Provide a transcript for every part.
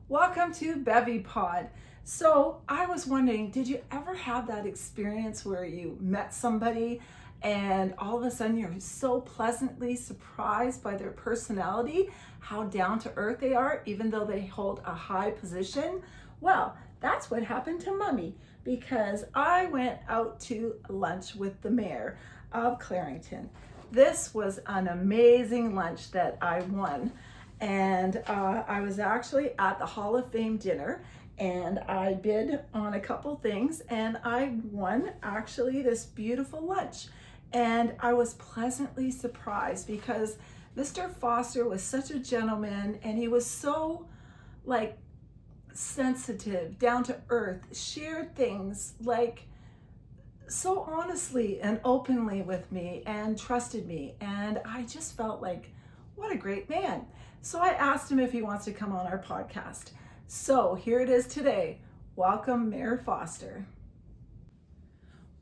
Welcome to Bevypod. So I was wondering, did you ever have that experience where you met somebody and all of a sudden you're so pleasantly surprised by their personality, how down to earth they are, even though they hold a high position? Well, that's what happened to Mummy because I went out to lunch with the mayor of Clarington. This was an amazing lunch that I won. And I was actually at the Hall of Fame dinner and I bid on a couple things and I won actually this beautiful lunch. And I was pleasantly surprised because Mr. Foster was such a gentleman and he was so like sensitive, down to earth, shared things like so honestly and openly with me and trusted me. And I just felt like, what a great man. So I asked him if he wants to come on our podcast. So here it is today. Welcome, Mayor Foster.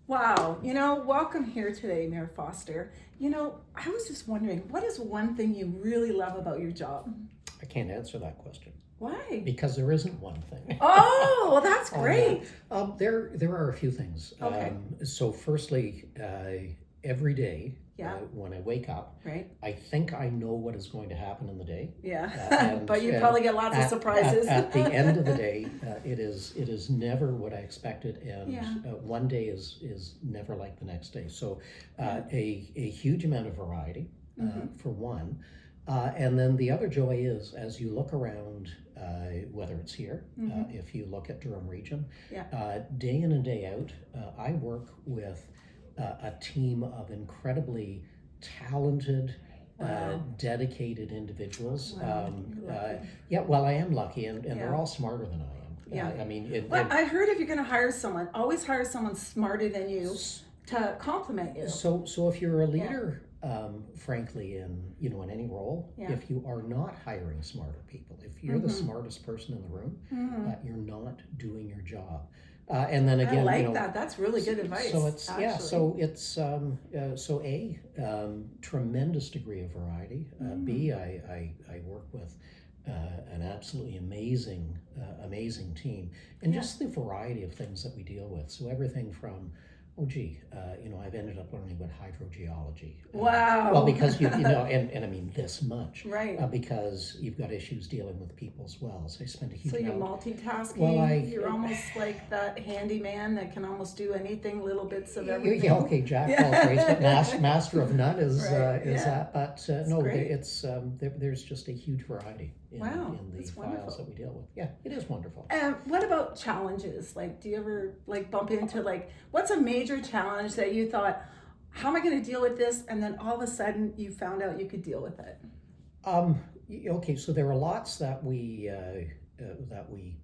Wow, welcome here today, Mayor Foster. I was just wondering, what is one thing you really love about your job? I can't answer that question. Why? Because there isn't one thing. Oh, well, that's great. There are a few things. Okay. So firstly, every day Yeah. when I wake up, Right. I think I know what is going to happen in the day. Yeah, but you probably get lots of surprises. At the end of the day, it is never what I expected, and Yeah. one day is never like the next day. So a huge amount of variety, for one. And then the other joy is, as you look around, whether it's here, if you look at Durham Region, Yeah. day in and day out, I work with a team of incredibly talented, Wow. dedicated individuals. Wow, you're lucky. Yeah, well, I am lucky, and Yeah. they're all smarter than I am. Yeah. I mean, Well, I heard if you're going to hire someone, always hire someone smarter than you to compliment you. So if you're a leader, frankly, in any role, Yeah. if you are not hiring smarter people, if you're the smartest person in the room, you're not doing your job. And then again, I like that. That's really good advice. So it's actually. so tremendous degree of variety. B, I work with an absolutely amazing team, and just the variety of things that we deal with. So everything from I've ended up learning about hydrogeology. Wow. Well, because and I mean this much, Right. Because you've got issues dealing with people as well. So I spend a huge So you're amount. multitasking. Well, you're almost like that handyman that can almost do anything, little bits of everything. Yeah, okay, jack of all trades, but master of none is Right, yeah. that. But no, great. it's there's just a huge variety in the that's files wonderful. that we deal with. Yeah, it is wonderful. What about challenges? Like, do you ever bump into what's a major challenge that you thought, how am I going to deal with this? And then all of a sudden you found out you could deal with it. Okay, so there are lots that we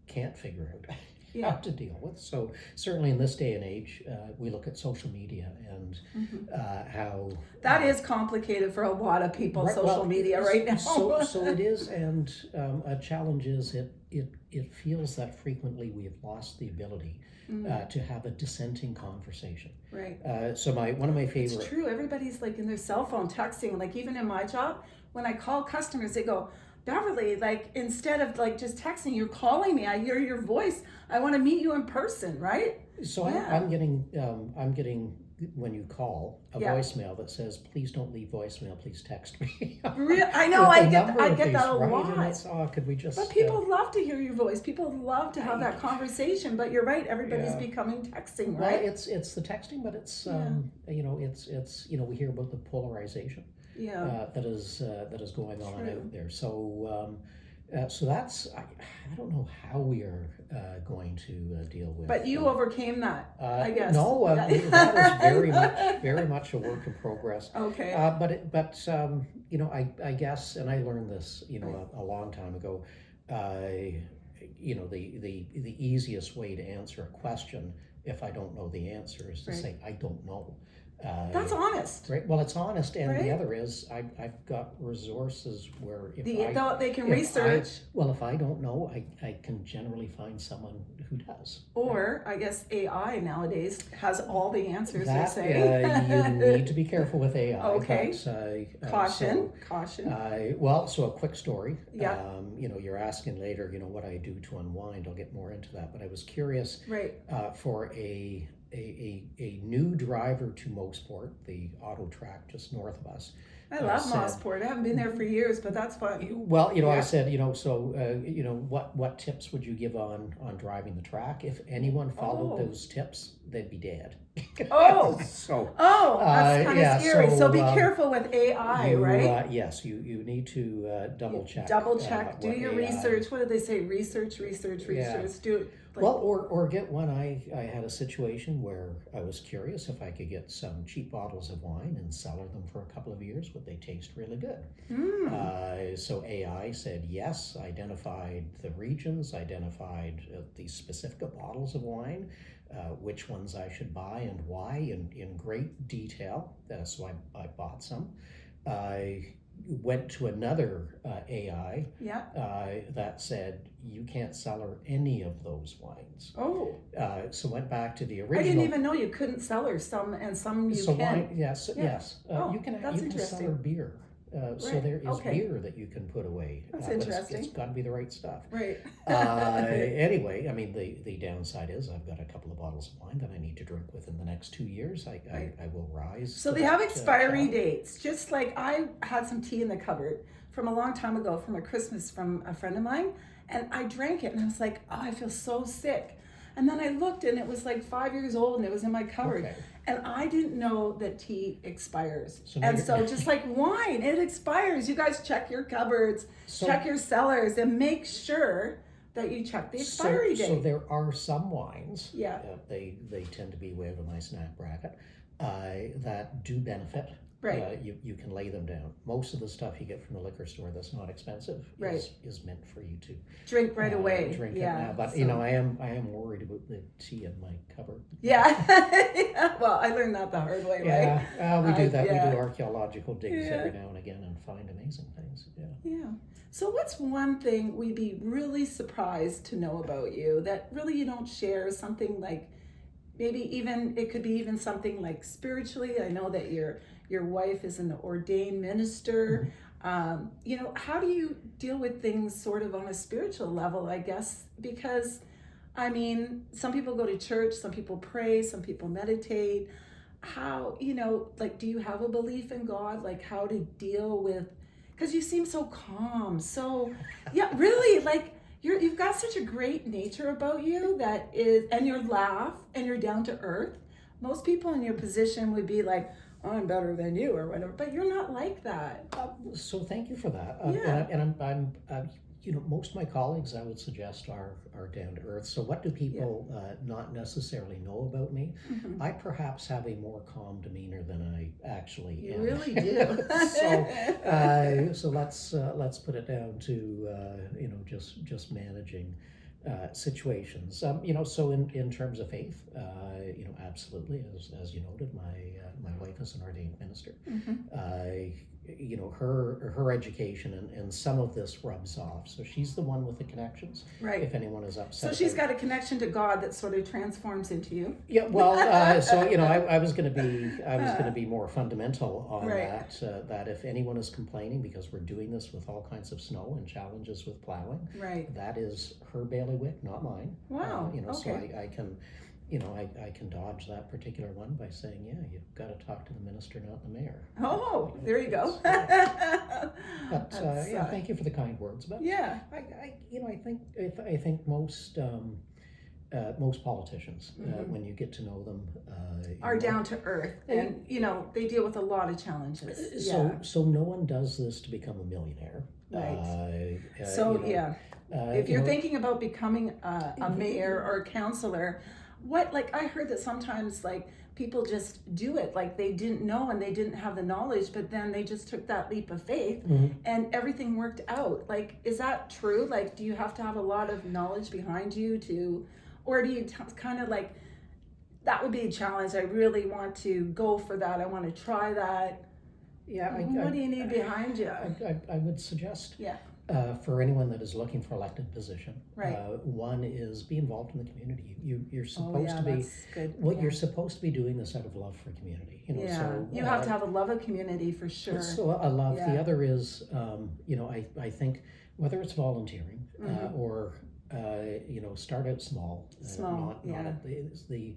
can't figure out Yeah. how to deal with. So certainly in this day and age, we look at social media and how That is complicated for a lot of people, Right, social well, media right now. So it is, and a challenge is it feels that frequently we have lost the ability to have a dissenting conversation. Right. So one of my favorite. It's true. Everybody's in their cell phone texting. Even in my job, when I call customers, they go, Beverly, instead of just texting, you're calling me. I hear your voice. I want to meet you in person, right? So Yeah. I'm getting when you call a voicemail that says, "Please don't leave voicemail. Please text me." I know. With I a get number of that these, a right? lot. And it's, could we just? But people love to hear your voice. People love to have that conversation. But you're right. Everybody's Yeah. becoming texting, Well, right? it's the texting, but it's it's we hear about the polarization. Yeah. That is going on True. out there. So that's I don't know how we are going to deal with. But you overcame that, I guess. No, that is very much a work in progress. Okay. I guess, and I learned this a long time ago. The easiest way to answer a question if I don't know the answer is to say I don't know. That's honest. Right. Well, it's honest, and Right? the other is I've got resources where They can if research. if I don't know, I can generally find someone who does. Or I guess AI nowadays has all the answers. That They're saying. you need to be careful with AI. Okay. But, Caution. So, Caution. well, so a quick story. Yeah. You're asking later, what I do to unwind. I'll get more into that, but I was curious. Right. For a new driver to Mosport, the auto track just north of us. I love Mosport. I haven't been there for years, but that's fun. Well, I said, what tips would you give on driving the track? If anyone followed those tips, they'd be dead. Oh, that's kind of yeah, scary. So be careful with AI, right? Yes, you need to double check. Double check. Do your AI. Research. What do they say? Research. Yeah. Do it. Well, or get one. I had a situation where I was curious if I could get some cheap bottles of wine and cellar them for a couple of years. Would they taste really good? So AI said yes, identified the regions, identified the specific bottles of wine, which ones I should buy and why in great detail. So I bought some. I went to another AI that said you can't cellar any of those wines. So went back to the original. I didn't even know you couldn't cellar some, and some you can. Wine, yes. You can interesting. cellar beer. So there is beer that you can put away. That's interesting. It's got to be the right stuff. Right. Anyway, I mean, the downside is I've got a couple of bottles of wine that I need to drink within the next 2 years. I will rise. So they have expiry dates. Just like I had some tea in the cupboard from a long time ago from a Christmas from a friend of mine, and I drank it and I was like, oh, I feel so sick. And then I looked and it was like 5 years old and it was in my cupboard. Okay. And I didn't know that tea expires. So just like wine, it expires. You guys check your cupboards, check your cellars, and make sure that you check the expiry date. So there are some wines, they tend to be way over my snack bracket, that do benefit. Right. You can lay them down. Most of the stuff you get from the liquor store that's not expensive is meant for you to drink right away. Drink it now. But I am worried about the tea in my cupboard. Yeah. Well, I learned that the hard way, right? Yeah, we do that. We do archaeological digs every now and again and find amazing things. Yeah. So what's one thing we'd be really surprised to know about you that really you don't share? Something like maybe even it could be even something like spiritually. I know that your wife is an ordained minister. How do you deal with things sort of on a spiritual level, I guess? Because, I mean, some people go to church, some people pray, some people meditate. How, do you have a belief in God? Like how to deal with, because you seem so calm. So, really, you've got such a great nature about you and your laugh and you're down to earth. Most people in your position would be like, I'm better than you or whatever, but you're not like that. So thank you for that. I'm most of my colleagues I would suggest are down to earth. So what do people not necessarily know about me? Mm-hmm. I perhaps have a more calm demeanor than I actually am. You really do. So let's put it down to just managing situations. So in terms of faith, absolutely, as you noted, my wife is an ordained minister. Mm-hmm. Her education and some of this rubs off. So she's the one with the connections. Right. If anyone is upset. So she's got a connection to God that sort of transforms into you. Yeah. Well, I was going to be more fundamental on that. That if anyone is complaining because we're doing this with all kinds of snow and challenges with plowing, that is her bailiwick, not mine. Wow. Okay. So I can. I can dodge that particular one by saying, you've got to talk to the minister, not the mayor. Oh, there you go. But thank you for the kind words. But I think most politicians, when you get to know them, are down to earth, and they deal with a lot of challenges. So no one does this to become a millionaire. Right. If you're thinking about becoming a mayor or a councillor. I heard that sometimes people just do it, they didn't know and they didn't have the knowledge, but then they just took that leap of faith and everything worked out. Is that true? Do you have to have a lot of knowledge behind you or do you kind of that would be a challenge. I really want to go for that. I want to try that. Yeah. What do you need behind you? I would suggest Yeah. for anyone that is looking for elected position, Right. one is be involved in the community. You're Oh, supposed yeah, to be. that's good. Well, Yeah. you're supposed to be doing this out of love for community. Yeah, So you have to have a love of community for sure. So I love. Yeah. The other is, I think whether it's volunteering or start out small. Small, Not at the.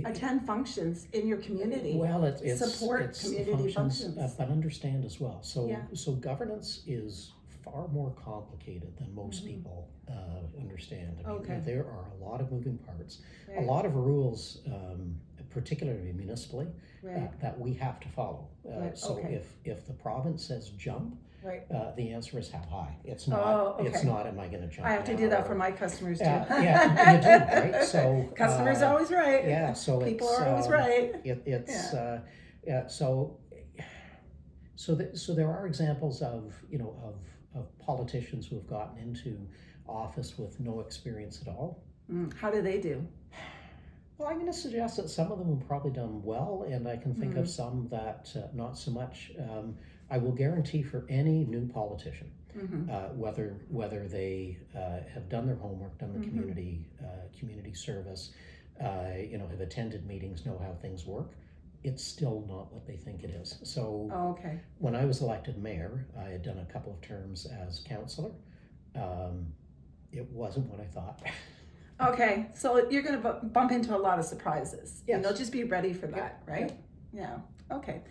Attend functions in your community. Well, it's support community functions. but understand as well. So Yeah. so governance is far more complicated than most people understand. I mean, Okay. there are a lot of moving parts, Right. a lot of rules, particularly municipally, Right. that we have to follow. Right, So okay. if the province says jump, Right. the answer is how high. It's not. Oh, okay. It's not. Am I going to jump? I have to now do that or- for my customers too. Yeah, you do, right? So Customers always right. Yeah, so People it's, are always right. It's so there are examples of of politicians who have gotten into office with no experience at all. How do they do? Well, I'm going to suggest that some of them have probably done well, and I can think of some that not so much. I will guarantee for any new politician, whether they have done their homework, done the community service, have attended meetings, know how things work, it's still not what they think it is. So Okay. when I was elected mayor, I had done a couple of terms as councillor. It wasn't what I thought. Okay, so you're going to bump into a lot of surprises. Yes. Just be ready for that, right? Yeah. Okay.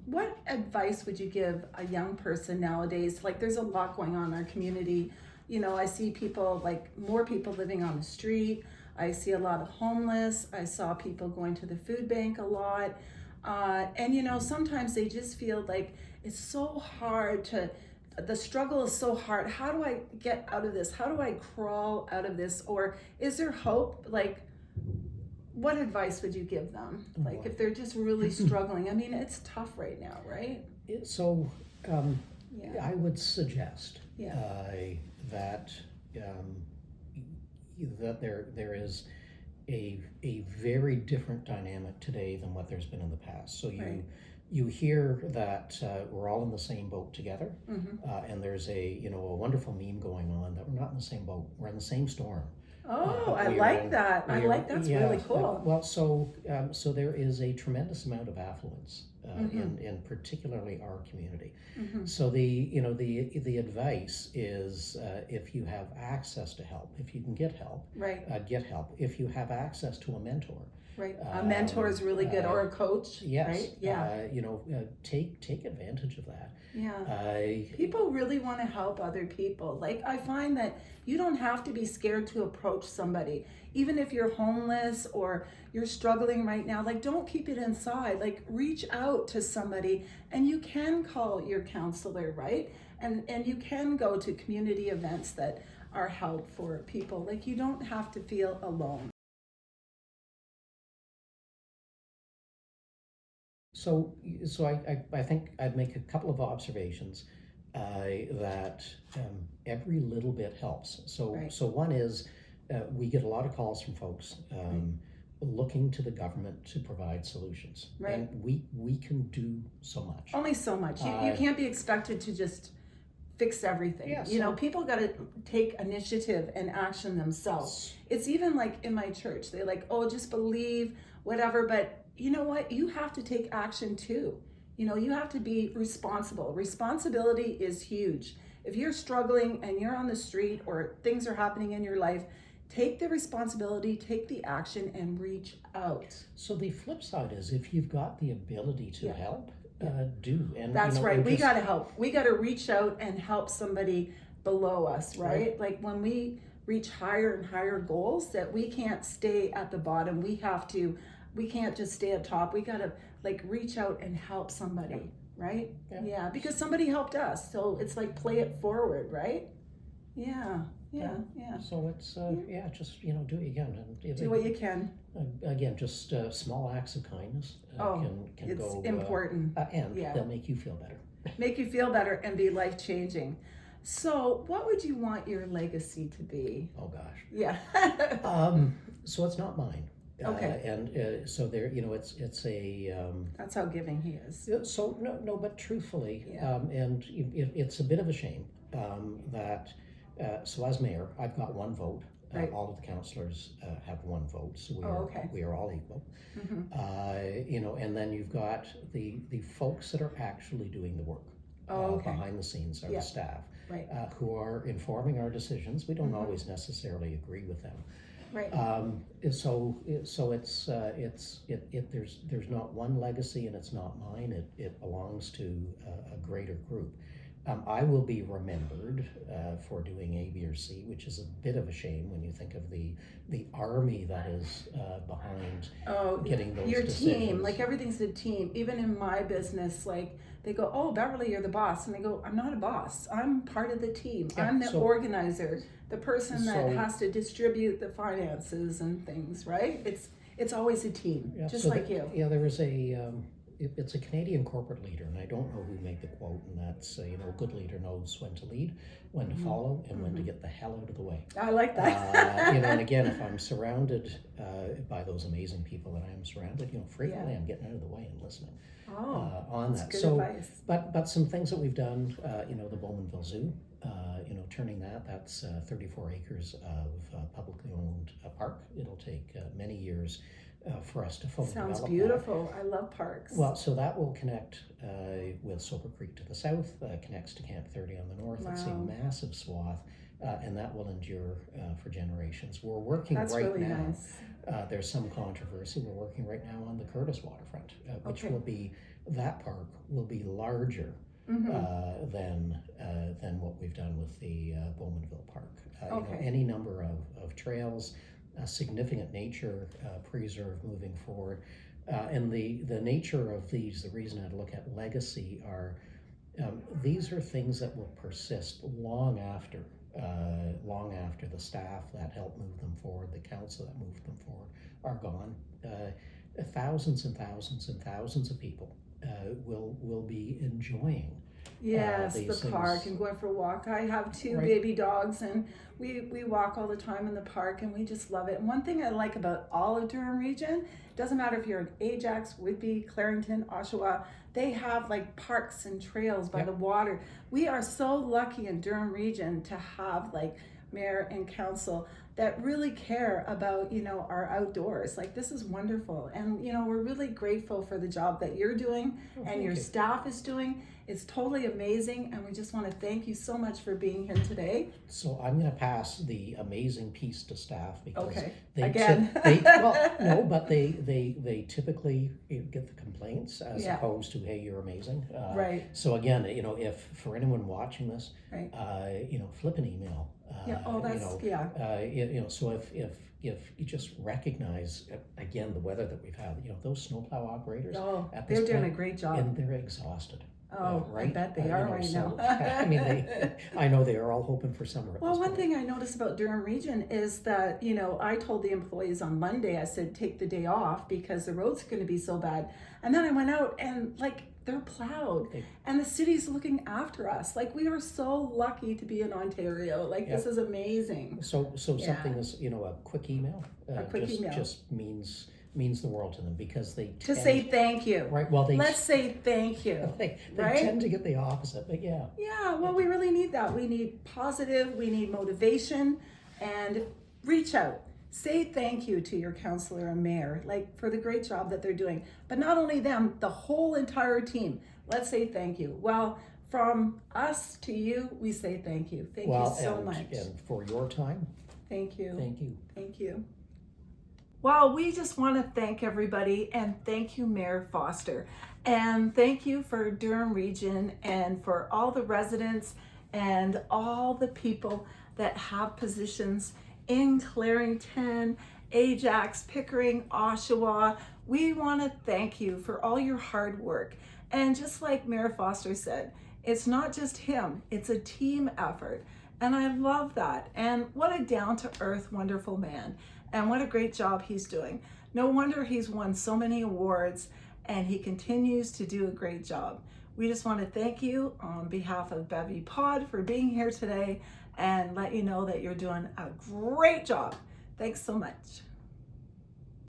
What advice would you give a young person nowadays? Like, there's a lot going on in our community. I see people, like more people living on the street. I see a lot of homeless. I saw people going to the food bank a lot. And sometimes they just feel like it's so hard the struggle is so hard. How do I get out of this? How do I crawl out of this? Or is there hope? Like, what advice would you give them? Like, if they're just really struggling? I mean, it's tough right now, right? So I would suggest that there is a very different dynamic today than what there's been in the past. So you hear that we're all in the same boat together, and there's a wonderful meme going on that we're not in the same boat. We're in the same storm. Oh, I like that. That's really cool. Well, so there is a tremendous amount of affluence in particularly our community. So the advice is if you have access to help, if you can get help, get help. If you have access to a mentor. Right, a mentor is really good, or a coach. Yes. Right. Yeah. Take advantage of that. Yeah. People really want to help other people. Like, I find that you don't have to be scared to approach somebody, even if you're homeless or you're struggling right now. Like, don't keep it inside. Like, reach out to somebody, and you can call your counselor, right? And you can go to community events that are held for people. Like, you don't have to feel alone. So I think I'd make a couple of observations that every little bit helps. So one is we get a lot of calls from folks looking to the government to provide solutions. Right. And we can do so much. Only so much. You can't be expected to just fix everything. Yeah, people got to take initiative and action themselves. It's even like in my church, they like, oh, just believe, whatever, but you know what? You have to take action too. You have to be responsible. Responsibility is huge. If you're struggling and you're on the street or things are happening in your life, take the responsibility, take the action, and reach out. So the flip side is if you've got the ability to help, do. And that's right. We got to help. We got to reach out and help somebody below us, right? Like when we reach higher and higher goals, that we can't stay at the bottom. We can't just stay at top. We got to like reach out and help somebody, right? Yeah, because somebody helped us. So it's like play it forward, right? Yeah. So it's just do what you can. And do what you can. Again, just small acts of kindness can it's go important, and they'll make you feel better. Make you feel better and be life changing. So, what would you want your legacy to be? Oh gosh. Yeah. So it's not mine. Okay. And so there, it's a. That's how giving he is. So no, but truthfully, Yeah. and it's a bit of a shame that. So as mayor, I've got one vote. Right. All of the councillors have one vote, so Okay. we are all equal. Mm-hmm. And then you've got the folks that are actually doing the work. Okay. Behind the scenes are Yeah. the staff, Right. who are informing our decisions. We don't Mm-hmm. always necessarily agree with them. Right. So there's not one legacy, and it's not mine. It belongs to a greater group. I will be remembered for doing A, B, or C, which is a bit of a shame when you think of the army that is behind getting those your decisions. team, like everything's a team. Even in my business, like they go, "Oh, Beverly, you're the boss," and they go, "I'm not a boss. I'm part of the team. Yeah, I'm the organizer, the person that So- has to distribute the finances and things." Right? It's always a team, Yeah, just so like you. Yeah, there was it's a Canadian corporate leader, and I don't know who made the quote, and that's, a good leader knows when to lead, when to follow, and when to get the hell out of the way. I like that. And again, if I'm surrounded by those amazing people that I am surrounded, frequently Yeah. I'm getting out of the way and listening on that's that. good So, advice. but some things that we've done, the Bowmanville Zoo, turning that's 34 acres of publicly owned park. It'll take many years for us to fully Sounds develop beautiful. I love parks. Well, so that will connect with Soper Creek to the south, connects to Camp 30 on the north. It's a Wow. massive swath, and that will endure for generations. We're working That's right really now. nice. There's some controversy. We're working right now on the Curtis waterfront, which Okay. will be, that park will be larger than what we've done with the Bowmanville Park. Okay. Any number of trails, significant nature preserve moving forward. And the nature of these, the reason I'd look at legacy are, these are things that will persist long after the staff that helped move them forward, the council that moved them forward, are gone. Thousands and thousands and thousands of people will be enjoying Yes, these the things. park and going for a walk. I have two Right. baby dogs, and we walk all the time in the park, and we just love it. And one thing I like about all of Durham region, doesn't matter if you're in Ajax, Whitby, Clarington, Oshawa, they have like parks and trails by Yep. the water. We are so lucky in Durham region to have like mayor and council that really care about our outdoors. Like, this is wonderful, and we're really grateful for the job that you're doing and thank your you. staff is doing. It's totally amazing, and we just want to thank you so much for being here today. So I'm going to pass the amazing piece to staff because Okay. they Again. but they typically get the complaints as Yeah. opposed to, hey, you're amazing. Right. So again, if for anyone watching this, Right. flip an email. Yeah. Oh, that's So if you just recognize again the weather that we've had, those snowplow operators Oh, at this they're doing a point, great job. and they're exhausted. Oh, I right? bet they are right so, now. I mean, I know they are all hoping for summer. At Well, this one point. thing I noticed about Durham region is that, I told the employees on Monday, I said, take the day off because the roads are going to be so bad. And then I went out and they're plowed and the city's looking after us. Like, we are so lucky to be in Ontario. Like, Yep. this is amazing. So Yeah. something is, a quick email. A quick email. Just means the world to them because they To say thank you. right. Well, Let's say thank you. they right? tend to get the opposite, but yeah. Yeah, well, we really need that. We need positive, we need motivation, and reach out. Say thank you to your counselor and mayor, for the great job that they're doing. But not only them, the whole entire team. Let's say thank you. Well, from us to you, we say thank you. Thank you so much. And for your time, Thank you. thank you. Thank you. Well, we just want to thank everybody, and thank you, Mayor Foster. And thank you for Durham Region and for all the residents and all the people that have positions in Clarington, Ajax, Pickering, Oshawa. We want to thank you for all your hard work. And just like Mayor Foster said, it's not just him, it's a team effort. And I love that. And what a down-to-earth, wonderful man. And what a great job he's doing. No wonder he's won so many awards, and he continues to do a great job. We just want to thank you on behalf of Bevypod for being here today and let you know that you're doing a great job. Thanks so much.